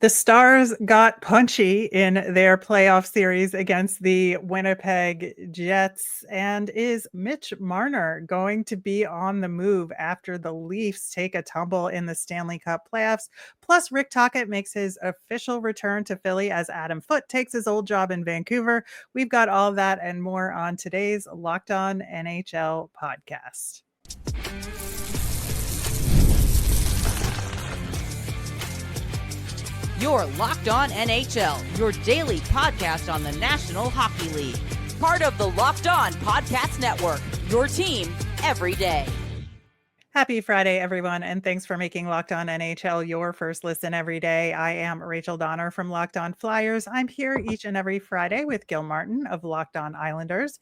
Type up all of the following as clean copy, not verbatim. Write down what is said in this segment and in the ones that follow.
The Stars got punchy in their playoff series against the Winnipeg Jets. And is Mitch Marner going to be on the move after the Leafs take a tumble in the Stanley Cup playoffs? Plus, Rick Tocchet makes his official return to Philly as Adam Foote takes his old job in Vancouver. We've got all that and more on today's Locked On NHL podcast. You're Locked On NHL, your daily podcast on the National Hockey League. Part of the Locked On Podcast Network, your team every day. Happy Friday, everyone, and thanks for making Locked On NHL your first listen every day. I am Rachel Donner from Locked On Flyers. I'm here each and every Friday with Gil Martin of Locked On Islanders.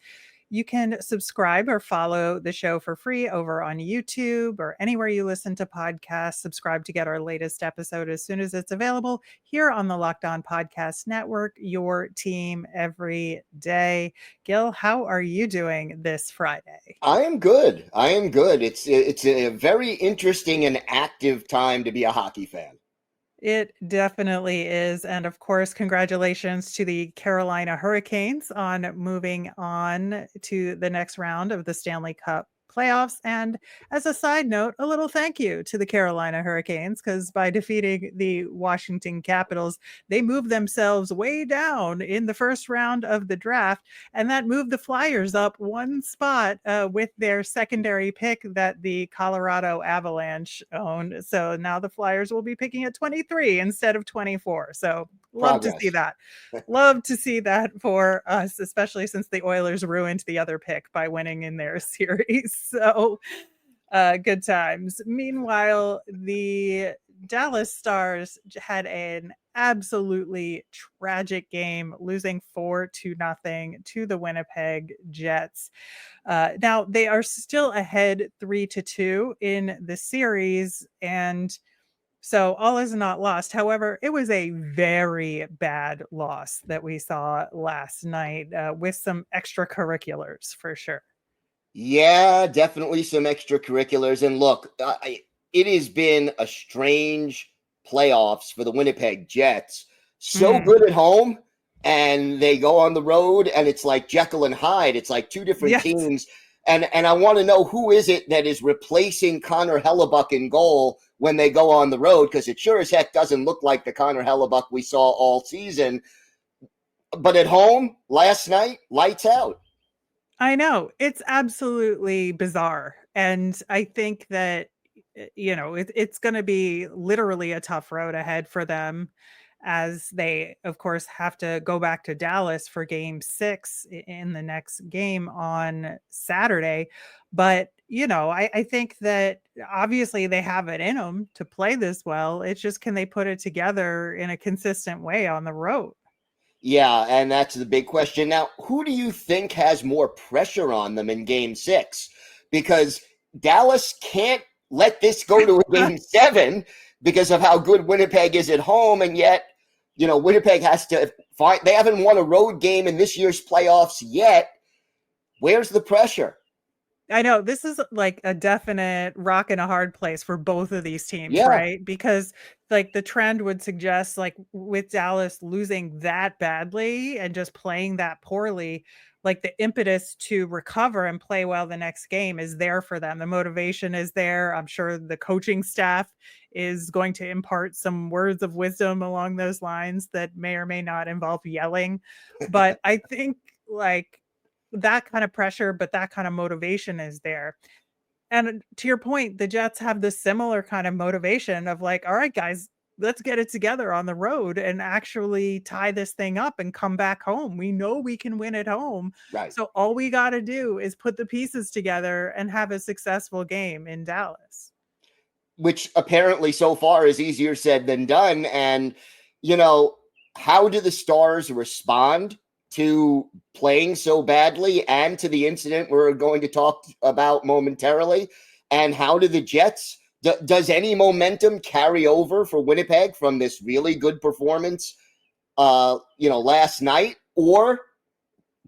You can subscribe or follow the show for free over on YouTube or anywhere you listen to podcasts. Subscribe to get our latest episode as soon as it's available here on the Locked On Podcast Network, your team every day. Gil, how are you doing this Friday? I am good. It's a very interesting and active time to be a hockey fan. It definitely is. And of course, congratulations to the Carolina Hurricanes on moving on to the next round of the Stanley Cup playoffs. And as a side note, a little thank you to the Carolina Hurricanes, because by defeating the Washington Capitals, they moved themselves way down in the first round of the draft. And that moved the Flyers up one spot with their secondary pick that the Colorado Avalanche owned. So now the Flyers will be picking at 23 instead of 24. So love to see that. Love to see that for us, especially since the Oilers ruined the other pick by winning in their series. So good times. Meanwhile, the Dallas Stars had an absolutely tragic game, losing 4-0 to the Winnipeg Jets. Now they are still ahead 3-2 in the series, and so all is not lost. However, it was a very bad loss that we saw last night with some extracurriculars for sure. Yeah, definitely some extracurriculars. And look, it has been a strange playoffs for the Winnipeg Jets. So good at home, and they go on the road, and it's like Jekyll and Hyde. It's like two different teams. And I want to know, who is it that is replacing Connor Hellebuck in goal when they go on the road? Because it sure as heck doesn't look like the Connor Hellebuck we saw all season. But at home, last night, lights out. I know. It's absolutely bizarre. And I think that, it's going to be literally a tough road ahead for them, as they, of course, have to go back to Dallas for game 6 in the next game on Saturday. But, I think that obviously they have it in them to play this well. It's just, can they put it together in a consistent way on the road? Yeah, and that's the big question. Now, who do you think has more pressure on them in game 6? Because Dallas can't let this go to a game 7 because of how good Winnipeg is at home. And yet, Winnipeg has to fight. They haven't won a road game in this year's playoffs yet. Where's the pressure? I know this is like a definite rock and a hard place for both of these teams, right? Because like the trend would suggest, like with Dallas losing that badly and just playing that poorly, like the impetus to recover and play well the next game is there for them. The motivation is there. I'm sure the coaching staff is going to impart some words of wisdom along those lines that may or may not involve yelling. But I think like that kind of pressure, but that kind of motivation is there. And to your point, the Jets have this similar kind of motivation of like, all right, guys, let's get it together on the road and actually tie this thing up and come back home. We know we can win at home. Right. So all we got to do is put the pieces together and have a successful game in Dallas. Which apparently so far is easier said than done. And, how do the Stars respond to playing so badly and to the incident we're going to talk about momentarily? And how do the Jets, does any momentum carry over for Winnipeg from this really good performance, last night? Or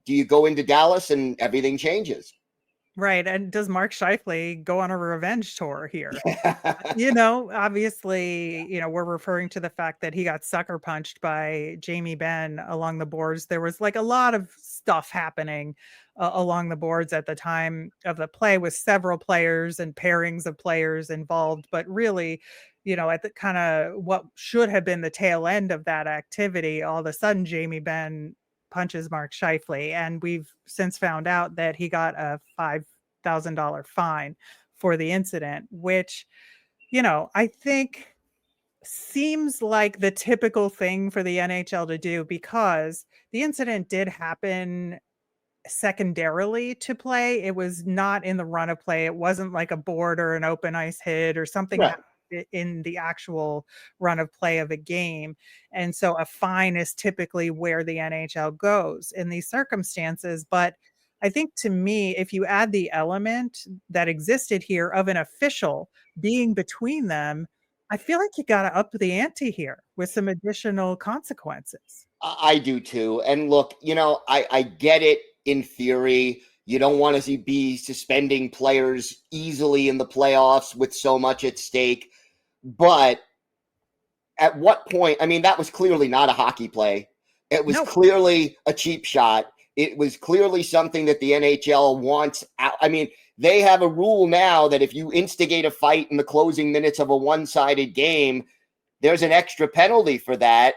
do you go into Dallas and everything changes? Right. And does Mark Scheifele go on a revenge tour here? Obviously, we're referring to the fact that he got sucker punched by Jamie Benn along the boards. There was like a lot of stuff happening along the boards at the time of the play with several players and pairings of players involved. But really, at the kind of what should have been the tail end of that activity, all of a sudden, Jamie Benn punches Mark Scheifele. And we've since found out that he got a $5,000 fine for the incident, which, I think seems like the typical thing for the NHL to do, because the incident did happen secondarily to play. It was not in the run of play. It wasn't like a board or an open ice hit or something Right. happened in the actual run of play of a game. And so a fine is typically where the NHL goes in these circumstances. But I think, to me, if you add the element that existed here of an official being between them, I feel like you got to up the ante here with some additional consequences. I do too. And look, I get it in theory. You don't want to be suspending players easily in the playoffs with so much at stake. But at what point? I mean, that was clearly not a hockey play. It was clearly a cheap shot. It was clearly something that the NHL wants out. I mean, they have a rule now that if you instigate a fight in the closing minutes of a one-sided game, there's an extra penalty for that,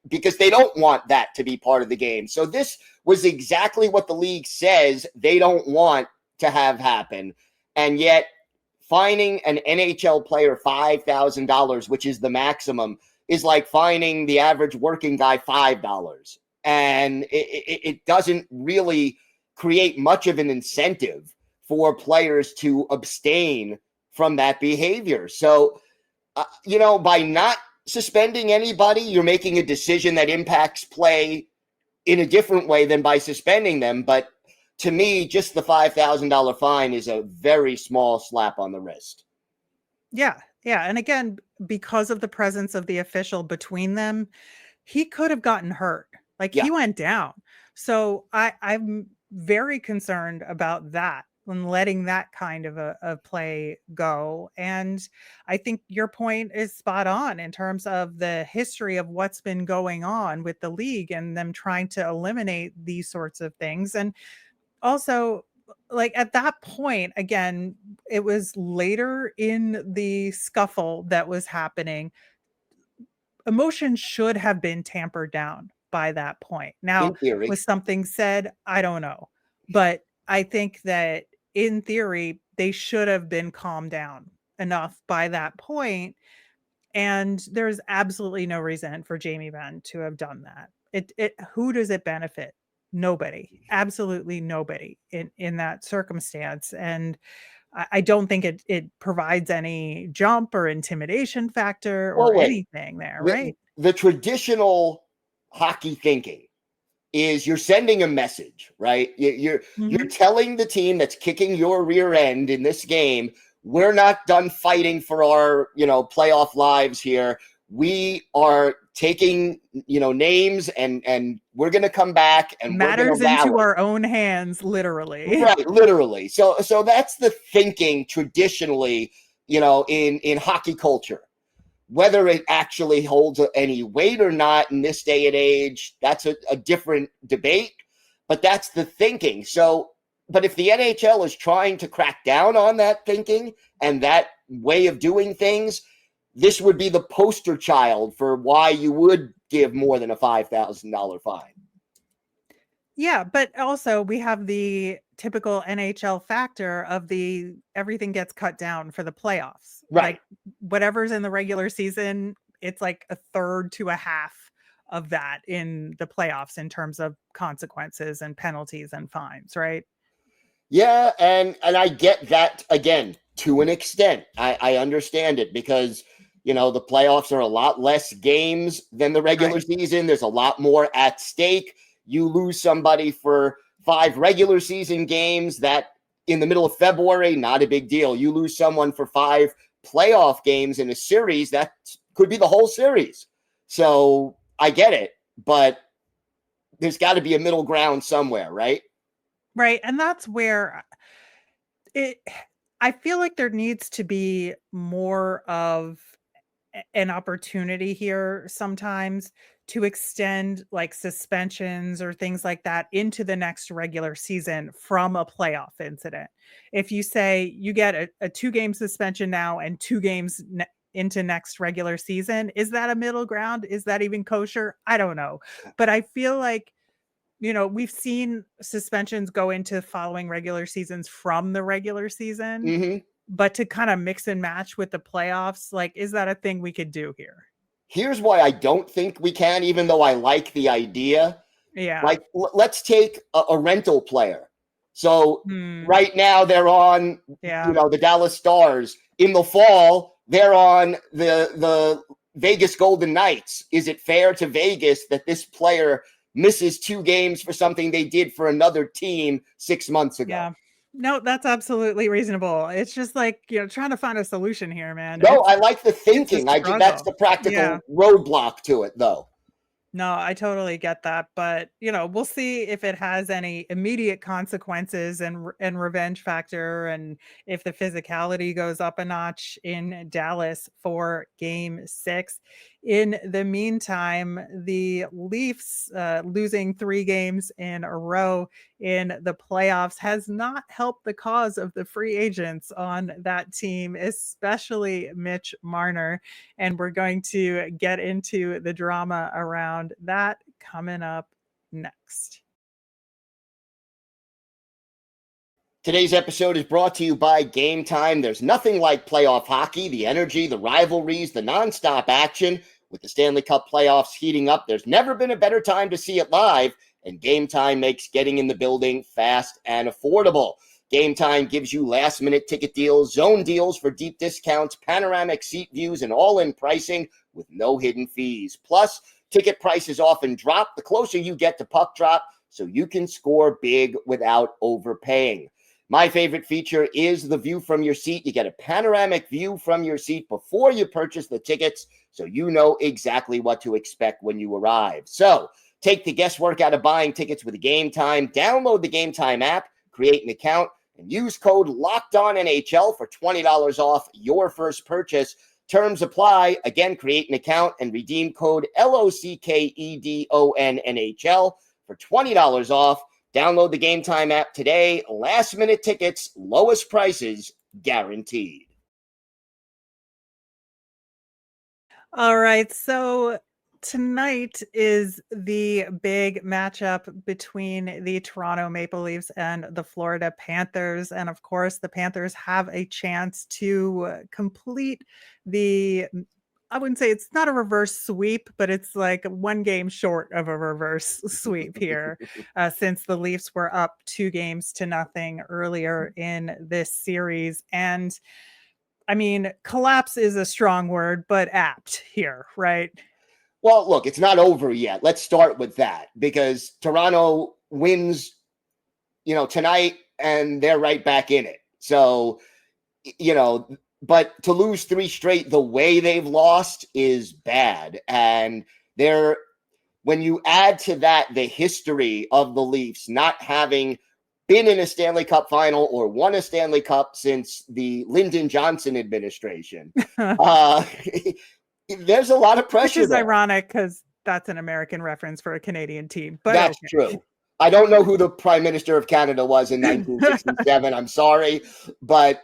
because they don't want that to be part of the game. So this was exactly what the league says they don't want to have happen. And yet fining an NHL player $5,000, which is the maximum, is like fining the average working guy $5. And it doesn't really create much of an incentive for players to abstain from that behavior. So, by not suspending anybody, you're making a decision that impacts play in a different way than by suspending them. But to me, just the $5,000 fine is a very small slap on the wrist. Yeah. Yeah. And again, because of the presence of the official between them, he could have gotten hurt. He went down. So I'm very concerned about that and letting that kind of a play go. And I think your point is spot on in terms of the history of what's been going on with the league and them trying to eliminate these sorts of things. And also, at that point, again, it was later in the scuffle that was happening. Emotions should have been tampered down by that point. Now, was something said? I don't know. But I think that in theory, they should have been calmed down enough by that point. And there's absolutely no reason for Jamie Benn to have done that. Who does it benefit? Nobody. Absolutely nobody in that circumstance. And I don't think it provides any jump or intimidation factor or anything there, right? The traditional hockey thinking is you're sending a message, right? You're telling the team that's kicking your rear end in this game, we're not done fighting for our, playoff lives here. We are taking, names and we're going to come back and matters into our own hands, literally. Right, literally. So that's the thinking traditionally, in hockey culture. Whether it actually holds any weight or not in this day and age, that's a different debate, but that's the thinking. So, but if the NHL is trying to crack down on that thinking and that way of doing things, this would be the poster child for why you would give more than a $5,000 fine. Yeah, but also we have the typical NHL factor of everything gets cut down for the playoffs. Right. Whatever's in the regular season, it's like a third to a half of that in the playoffs in terms of consequences and penalties and fines, right? Yeah, and I get that, again, to an extent. I understand it because, the playoffs are a lot less games than the regular season. There's a lot more at stake. You lose somebody for 5 regular season games, that in the middle of February, not a big deal. You lose someone for 5 playoff games in a series, that could be the whole series. So I get it, but there's got to be a middle ground somewhere, right? Right. And that's where I feel like there needs to be more of an opportunity here sometimes to extend like suspensions or things like that into the next regular season from a playoff incident. If you say you get a 2-game suspension now and 2 games into next regular season, is that a middle ground? Is that even kosher? I don't know. But I feel like, we've seen suspensions go into following regular seasons from the regular season. Mm-hmm. But to kind of mix and match with the playoffs, like, is that a thing we could do here? Here's why I don't think we can, even though I like the idea. Yeah. Like, let's take a rental player. So Hmm. right now they're on, Yeah. the Dallas Stars. In the fall, they're on the Vegas Golden Knights. Is it fair to Vegas that this player misses 2 games for something they did for another team 6 months ago? Yeah. No, that's absolutely reasonable. It's just like, trying to find a solution here, man. No, I like the thinking. It's a That's the practical roadblock to it, though. No, I totally get that, but we'll see if it has any immediate consequences and revenge factor, and if the physicality goes up a notch in Dallas for Game 6. In the meantime, the Leafs losing 3 games in a row in the playoffs has not helped the cause of the free agents on that team, especially Mitch Marner. And we're going to get into the drama around that coming up next. Today's episode is brought to you by Game Time. There's nothing like playoff hockey, the energy, the rivalries, the nonstop action. With the Stanley Cup playoffs heating up, there's never been a better time to see it live, and Game Time makes getting in the building fast and affordable. Game Time gives you last-minute ticket deals, zone deals for deep discounts, panoramic seat views, and all-in pricing with no hidden fees. Plus, ticket prices often drop the closer you get to puck drop, so you can score big without overpaying. My favorite feature is the view from your seat. You get a panoramic view from your seat before you purchase the tickets, so you know exactly what to expect when you arrive. So take the guesswork out of buying tickets with Game Time. Download the Game Time app, create an account, and use code LOCKEDONNHL for $20 off your first purchase. Terms apply. Again, create an account and redeem code LOCKEDONNHL for $20 off. Download the Game Time app today. Last minute tickets, lowest prices guaranteed. All right, so tonight is the big matchup between the Toronto Maple Leafs and the Florida Panthers. And of course, the Panthers have a chance to complete I wouldn't say it's not a reverse sweep, but it's like 1 game short of a reverse sweep here, since the Leafs were up 2-0 earlier in this series. And I mean, collapse is a strong word, but apt here, right? Well, look, it's not over yet. Let's start with that, because Toronto wins, tonight, and they're right back in it. So, but to lose 3 straight the way they've lost is bad. And when you add to that the history of the Leafs not having been in a Stanley Cup final or won a Stanley Cup since the Lyndon Johnson administration, there's a lot of pressure. Which is ironic because that's an American reference for a Canadian team. But that's true. I don't know who the Prime Minister of Canada was in 1967. I'm sorry, but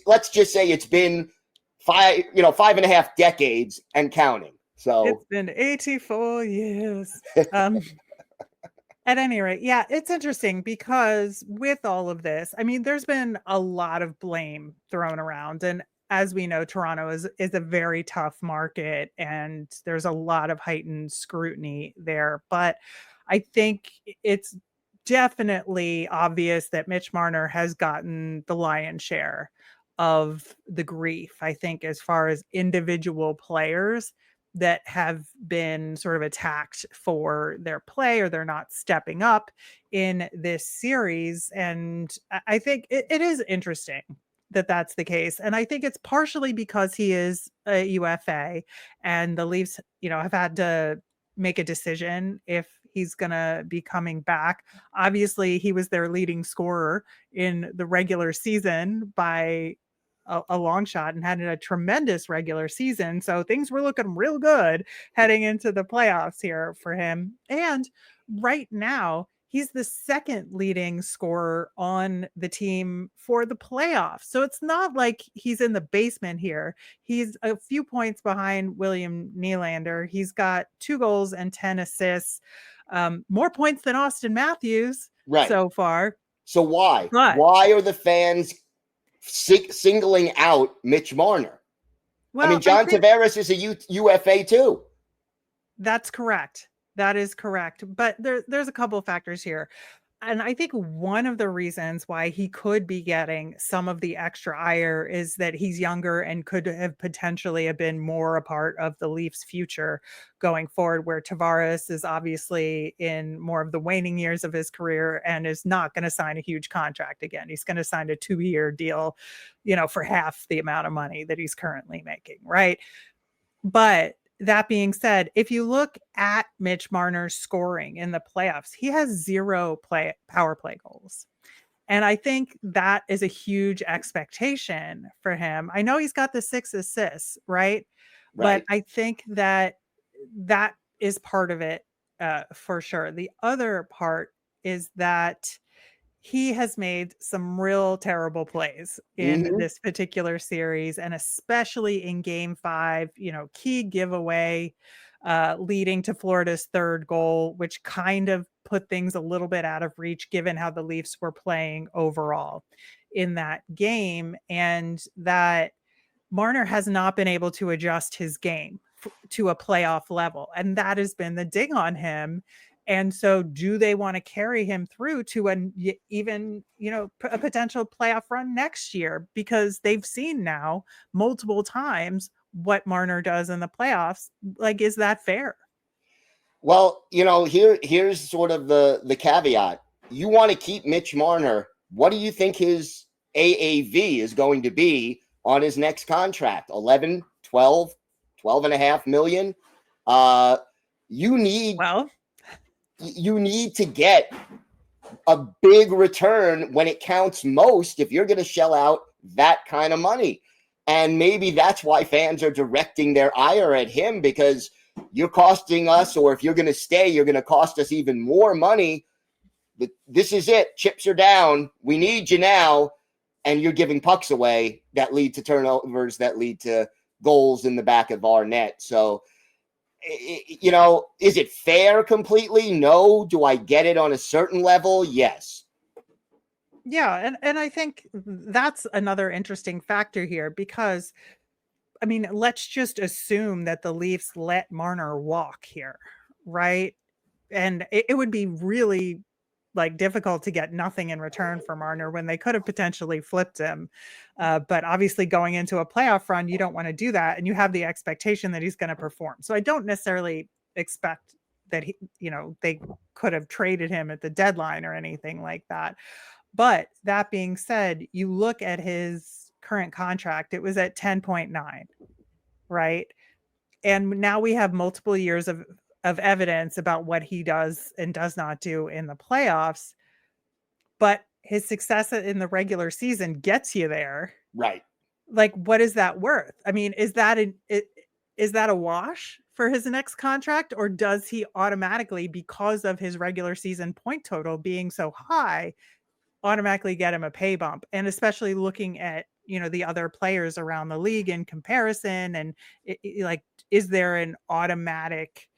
let's just say it's been 5.5 decades and counting. So it's been 84 years. At any rate, yeah, it's interesting because with all of this, I mean, there's been a lot of blame thrown around, and as we know, Toronto is a very tough market, and there's a lot of heightened scrutiny there. But I think it's definitely obvious that Mitch Marner has gotten the lion's share of the grief, I think, as far as individual players that have been sort of attacked for their play or they're not stepping up in this series. And I think it is interesting that that's the case. And I think it's partially because he is a UFA and the Leafs, have had to make a decision if he's going to be coming back. Obviously, he was their leading scorer in the regular season by a long shot and had a tremendous regular season. So things were looking real good heading into the playoffs here for him. And right now, he's the second leading scorer on the team for the playoffs. So it's not like he's in the basement here. He's a few points behind William Nylander. He's got 2 goals and 10 assists, more points than Austin Matthews so far. So why? Why are the fans singling out Mitch Marner? Well, I mean, John Tavares is a UFA too. That's correct. That is correct. But there's a couple of factors here. And I think one of the reasons why he could be getting some of the extra ire is that he's younger and could have potentially have been more a part of the Leafs' future going forward, where Tavares is obviously in more of the waning years of his career and is not going to sign a huge contract again. He's going to sign a 2-year deal, for half the amount of money that he's currently making, right? But that being said, if you look at Mitch Marner's scoring in the playoffs, he has 0 power play goals. And I think that is a huge expectation for him. I know he's got the 6 assists, right? But I think that is part of it for sure. The other part is that he has made some real terrible plays in this particular series, and especially in Game 5, key giveaway leading to Florida's 3rd goal, which kind of put things a little bit out of reach given how the Leafs were playing overall in that game, and that Marner has not been able to adjust his game to a playoff level. And that has been the dig on him. And so do they want to carry him through to a potential playoff run next year? Because they've seen now multiple times what Marner does in the playoffs. Like, is that fair? Well, here's sort of the caveat. You want to keep Mitch Marner. What do you think his AAV is going to be on his next contract? 11, 12, 12.5 million? You need to get a big return when it counts most if you're going to shell out that kind of money. And maybe that's why fans are directing their ire at him, because you're costing us, or if you're going to stay, you're going to cost us even more money. This is it. Chips are down. We need you now. And you're giving pucks away that lead to turnovers, that lead to goals in the back of our net. So, is it fair completely? No. Do I get it on a certain level? Yes. Yeah. And I think that's another interesting factor here, because, I mean, let's just assume that the Leafs let Marner walk here, right? And it would be really difficult to get nothing in return for Marner when they could have potentially flipped him. But obviously going into a playoff run, you don't want to do that. And you have the expectation that he's going to perform. So I don't necessarily expect that they could have traded him at the deadline or anything like that. But that being said, you look at his current contract, it was at 10.9, right? And now we have multiple years of evidence about what he does and does not do in the playoffs, but his success in the regular season gets you there. Right. What is that worth? I mean, is that a wash for his next contract, or does he automatically, because of his regular season point total being so high, automatically get him a pay bump? And especially looking at, the other players around the league in comparison, and is there an automatic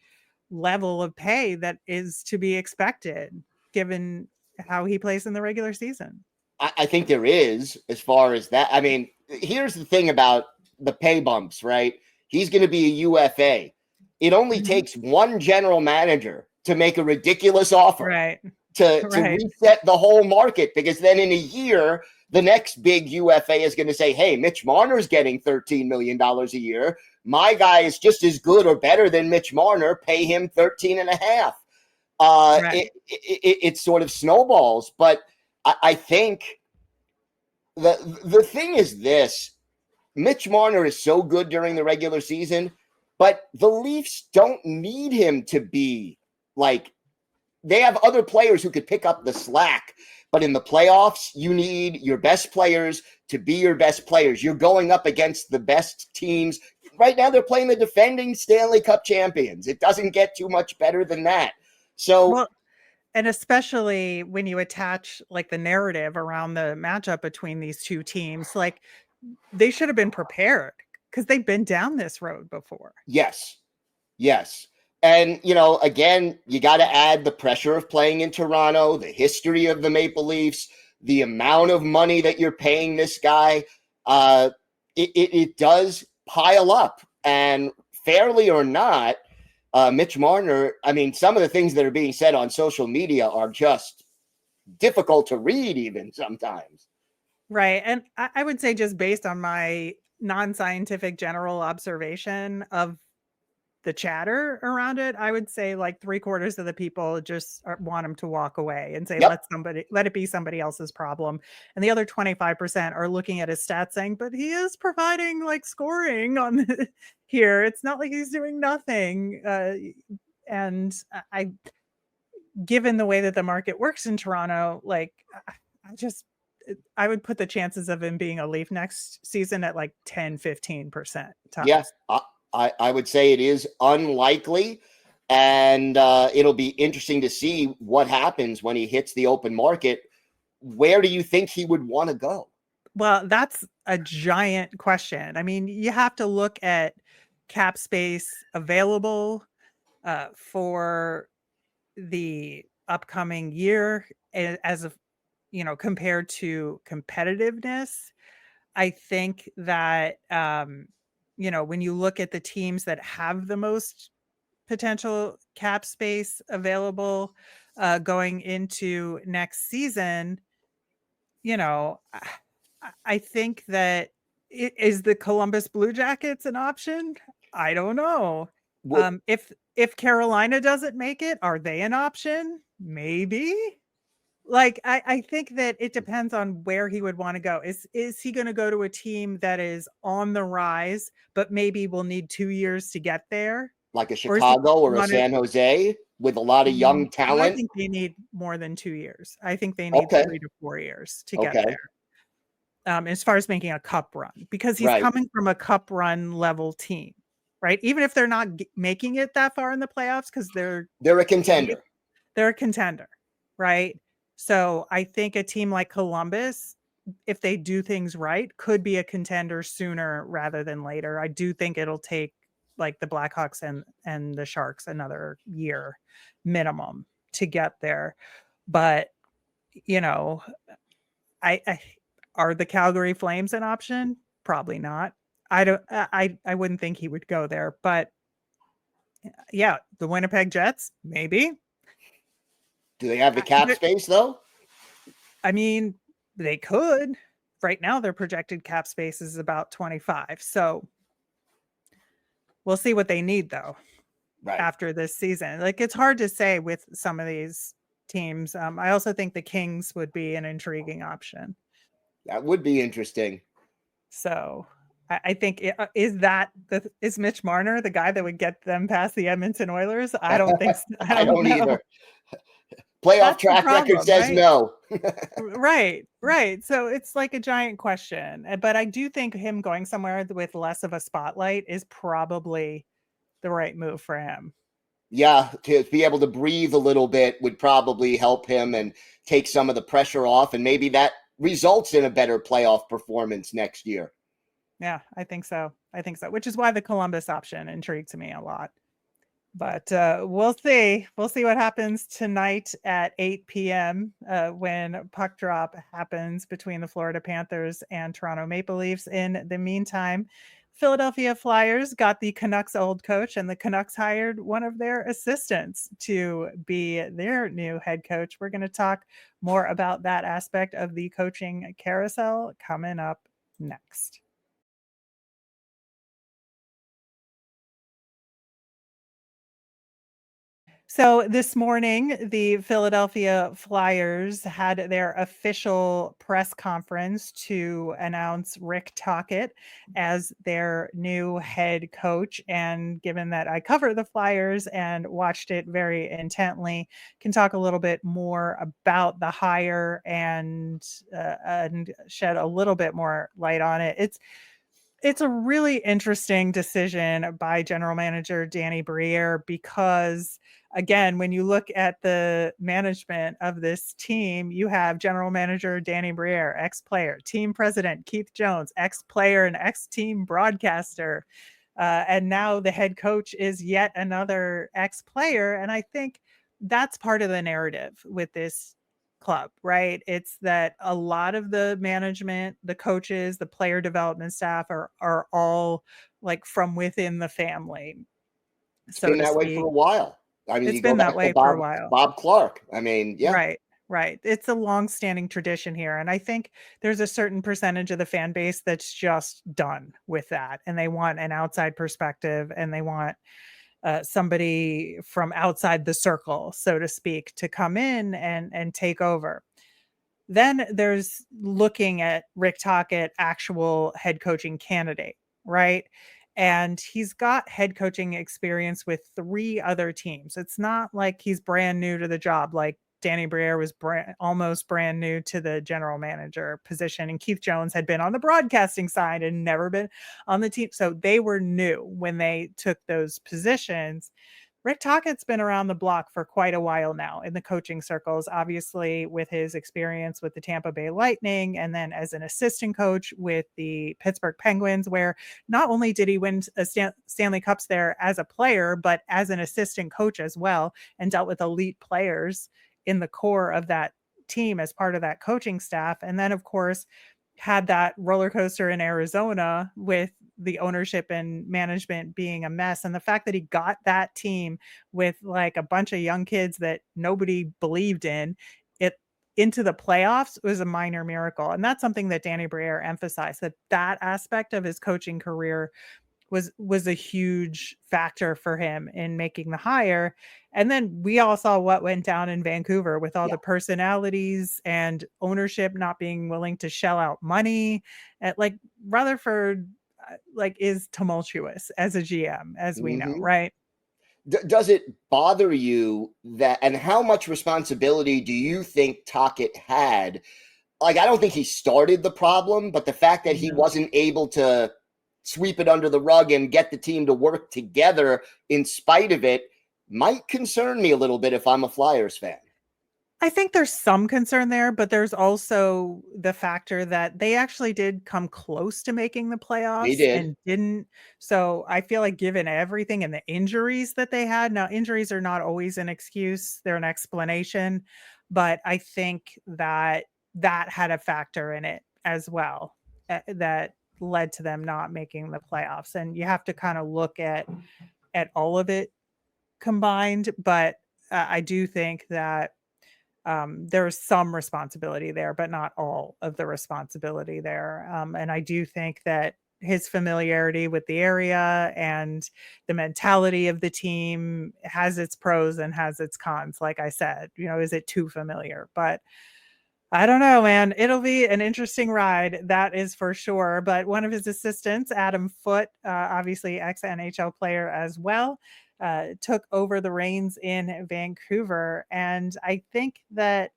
level of pay that is to be expected given how he plays in the regular season? I think there is, as far as that. I mean, here's the thing about the pay bumps, right? He's going to be a UFA. It only takes one general manager to make a ridiculous offer to reset the whole market, because then in a year, the next big UFA is going to say, hey, Mitch Marner's getting $13 million a year. My guy is just as good or better than Mitch Marner. Pay him 13.5. It sort of snowballs. But I think the thing is this: Mitch Marner is so good during the regular season, but the Leafs don't need him to be they have other players who could pick up the slack. But in the playoffs, you need your best players to be your best players. You're going up against the best teams. Right now, they're playing the defending Stanley Cup champions. It doesn't get too much better than that. So, well, and especially when you attach like the narrative around the matchup between these two teams, like they should have been prepared because they've been down this road before. yes. And, again, you got to add the pressure of playing in Toronto, the history of the Maple Leafs, the amount of money that you're paying this guy. It does pile up. And fairly or not, Mitch Marner, I mean, some of the things that are being said on social media are just difficult to read even sometimes. Right. And I would say, just based on my non-scientific general observation of the chatter around it, I would say like 3/4 of the people just want him to walk away and say, Yep. let it be somebody else's problem. And the other 25% are looking at his stats saying, but he is providing like scoring on here. It's not like he's doing nothing. And given the way that the market works in Toronto, like I would put the chances of him being a Leaf next season at like 10-15% tops. Yes. I would say it is unlikely, and it'll be interesting to see what happens when he hits the open market. Where do you think he would want to go? Well, that's a giant question. I mean, you have to look at cap space available for the upcoming year as of, compared to competitiveness. I think that, when you look at the teams that have the most potential cap space available going into next season, I think that is the Columbus Blue Jackets an option? I don't know. If Carolina doesn't make it, are they an option? Maybe. Like, I think that it depends on where he would want to go. Is he going to go to a team that is on the rise, but maybe will need 2 years to get there? Like a Chicago or a San Jose with a lot of young talent? I think they need more than 2 years. I think they need 3 to 4 years to get there. As far as making a cup run, because he's coming from a cup run level team, right? Even if they're not making it that far in the playoffs, because they're a contender. They're a contender, right? So I think a team like Columbus, if they do things right, could be a contender sooner rather than later. I do think it'll take like the Blackhawks and the Sharks another year minimum to get there. But, I are the Calgary Flames an option? Probably not. I wouldn't think he would go there, but yeah, the Winnipeg Jets, maybe. Do they have the cap space though? I mean, they could. Right now, their projected cap space is about 25. So we'll see what they need though. After this season. Like, it's hard to say with some of these teams. I also think the Kings would be an intriguing option. That would be interesting. So I think is Mitch Marner the guy that would get them past the Edmonton Oilers? I don't think so. I don't either. Playoff track record says no. Right. So it's like a giant question. But I do think him going somewhere with less of a spotlight is probably the right move for him. Yeah, to be able to breathe a little bit would probably help him and take some of the pressure off, and maybe that results in a better playoff performance next year. Yeah, I think so, which is why the Columbus option intrigues me a lot. But we'll see what happens tonight at 8 p.m. When puck drop happens between the Florida Panthers and Toronto Maple Leafs. In the meantime, Philadelphia Flyers got the Canucks old coach, and the Canucks hired one of their assistants to be their new head coach. We're going to talk more about that aspect of the coaching carousel coming up next. So this morning, the Philadelphia Flyers had their official press conference to announce Rick Tocchet as their new head coach. And given that I cover the Flyers and watched it very intently, can talk a little bit more about the hire and shed a little bit more light on it. It's a really interesting decision by general manager Danny Briere because, again, when you look at the management of this team, you have general manager Danny Briere, ex-player, team president Keith Jones, ex-player and ex-team broadcaster, and now the head coach is yet another ex-player. And I think that's part of the narrative with this club, right? It's that a lot of the management, the coaches, the player development staff are all like from within the family, It's so been to that way for speak. a while. I mean, It's you go been that back to way for a while. Bob Clark. I mean, yeah. Right. It's a long-standing tradition here, and I think there's a certain percentage of the fan base that's just done with that, and they want an outside perspective, and they want somebody from outside the circle, so to speak, to come in and take over. Then there's looking at Rick Tocchet, actual head coaching candidate, right? And he's got head coaching experience with 3 other teams. It's not like he's brand new to the job. Like Danny Briere was almost brand new to the general manager position, and Keith Jones had been on the broadcasting side and never been on the team. So they were new when they took those positions. Rick Tocchet's been around the block for quite a while now in the coaching circles, obviously with his experience with the Tampa Bay Lightning and then as an assistant coach with the Pittsburgh Penguins, where not only did he win a Stanley Cups there as a player, but as an assistant coach as well, and dealt with elite players in the core of that team as part of that coaching staff. And then, of course, had that roller coaster in Arizona with the ownership and management being a mess. And the fact that he got that team with like a bunch of young kids that nobody believed in it into the playoffs was a minor miracle. And that's something that Danny Briere emphasized, that aspect of his coaching career was a huge factor for him in making the hire. And then we all saw what went down in Vancouver with all the personalities and ownership not being willing to shell out money. Like Rutherford like is tumultuous as a GM, as we know, right? Does it bother you that, and how much responsibility do you think Tocchet had? Like, I don't think he started the problem, but the fact that he wasn't able to sweep it under the rug and get the team to work together in spite of it might concern me a little bit if I'm a Flyers fan. I think there's some concern there, but there's also the factor that they actually did come close to making the playoffs and didn't. So I feel like given everything and the injuries that they had, now injuries are not always an excuse, they're an explanation, but I think that had a factor in it as well, that led to them not making the playoffs. And you have to kind of look at all of it combined, but I do think that there's some responsibility there, but not all of the responsibility there. And I do think that his familiarity with the area and the mentality of the team has its pros and has its cons. Like I said, is it too familiar? But I don't know, man. It'll be an interesting ride. That is for sure. But one of his assistants, Adam Foote, obviously ex-NHL player as well, took over the reins in Vancouver. And I think that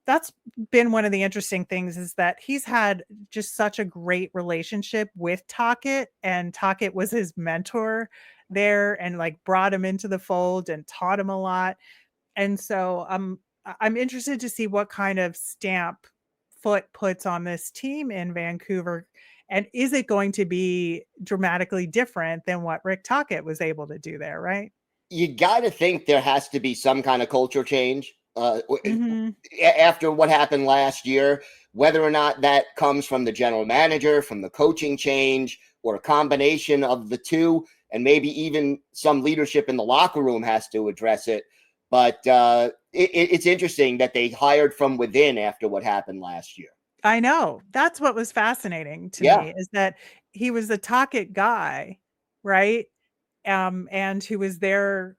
that's been one of the interesting things, is that he's had just such a great relationship with Tocchet, and Tocchet was his mentor there and like brought him into the fold and taught him a lot. And so I'm interested to see what kind of stamp Foote puts on this team in Vancouver. And is it going to be dramatically different than what Rick Tocchet was able to do there, right? You got to think there has to be some kind of culture change after what happened last year, whether or not that comes from the general manager, from the coaching change, or a combination of the two, and maybe even some leadership in the locker room has to address it. But it's interesting that they hired from within after what happened last year. I know. That's what was fascinating to me, is that he was a Tocchet guy, right? And who was there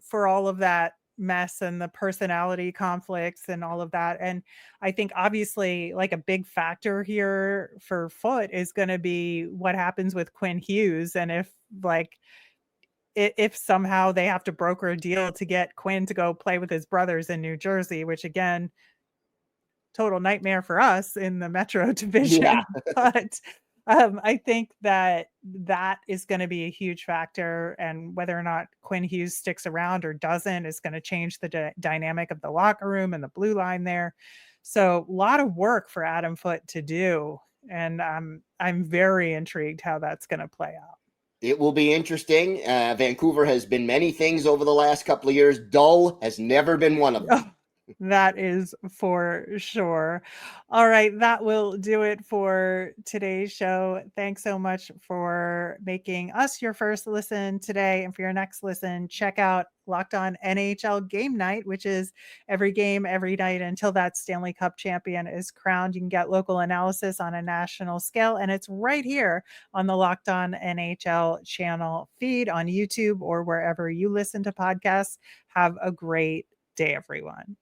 for all of that mess and the personality conflicts and all of that. And I think obviously like a big factor here for Foote is going to be what happens with Quinn Hughes. And if somehow they have to broker a deal to get Quinn to go play with his brothers in New Jersey, which again, total nightmare for us in the Metro division. Yeah. But I think that is going to be a huge factor, and whether or not Quinn Hughes sticks around or doesn't is going to change the dynamic of the locker room and the blue line there. So a lot of work for Adam Foote to do, and I'm very intrigued how that's going to play out. It will be interesting. Vancouver has been many things over the last couple of years. Dull has never been one of them. That is for sure. All right, that will do it for today's show. Thanks so much for making us your first listen today. And for your next listen, check out Locked On NHL Game Night, which is every game, every night until that Stanley Cup champion is crowned. You can get local analysis on a national scale, and it's right here on the Locked On NHL channel feed on YouTube or wherever you listen to podcasts. Have a great day, everyone.